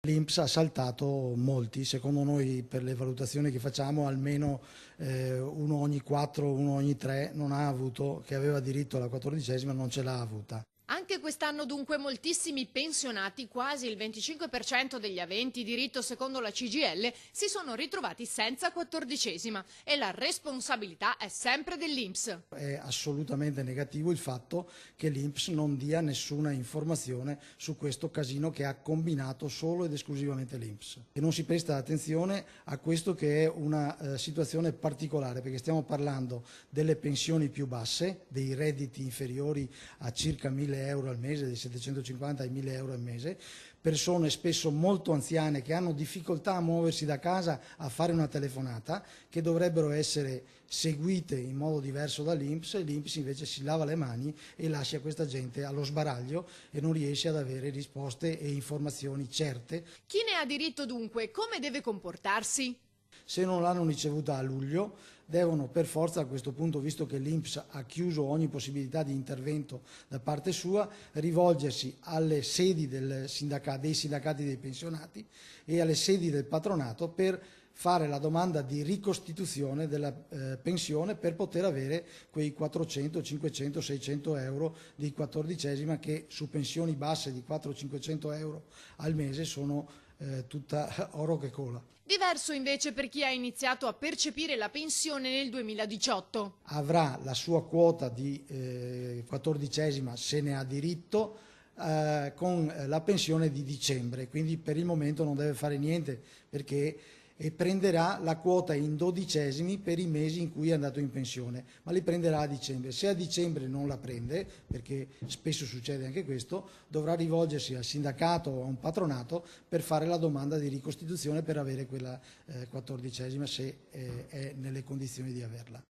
L'INPS ha saltato molti, secondo noi per le valutazioni che facciamo almeno uno ogni 4, uno ogni 3 non ha avuto, che aveva diritto alla 14ª non ce l'ha avuta. Anche quest'anno dunque moltissimi pensionati, quasi il 25% degli aventi diritto secondo la CGIL, si sono ritrovati senza 14ª e la responsabilità è sempre dell'INPS. È assolutamente negativo il fatto che l'INPS non dia nessuna informazione su questo casino che ha combinato solo ed esclusivamente l'INPS. E non si presta attenzione a questo che è una situazione particolare, perché stiamo parlando delle pensioni più basse, dei redditi inferiori a circa 1.000 euro al mese, dai 750 ai 1.000 euro al mese, persone spesso molto anziane che hanno difficoltà a muoversi da casa a fare una telefonata, che dovrebbero essere seguite in modo diverso dall'INPS, e l'INPS invece si lava le mani e lascia questa gente allo sbaraglio e non riesce ad avere risposte e informazioni certe. Chi ne ha diritto dunque come deve comportarsi? Se non l'hanno ricevuta a luglio, devono per forza a questo punto, visto che l'INPS ha chiuso ogni possibilità di intervento da parte sua, rivolgersi alle sedi dei sindacati dei pensionati e alle sedi del patronato per fare la domanda di ricostituzione della pensione per poter avere quei 400, 500, 600 euro di 14ª che su pensioni basse di 400-500 euro al mese sono tutta oro che cola. Diverso invece per chi ha iniziato a percepire la pensione nel 2018. Avrà la sua quota di 14ª se ne ha diritto con la pensione di dicembre, quindi per il momento non deve fare niente perché e prenderà la quota in 12esimi per i mesi in cui è andato in pensione, ma li prenderà a dicembre. Se a dicembre non la prende, perché spesso succede anche questo, dovrà rivolgersi al sindacato o a un patronato per fare la domanda di ricostituzione per avere quella 14ª se è nelle condizioni di averla.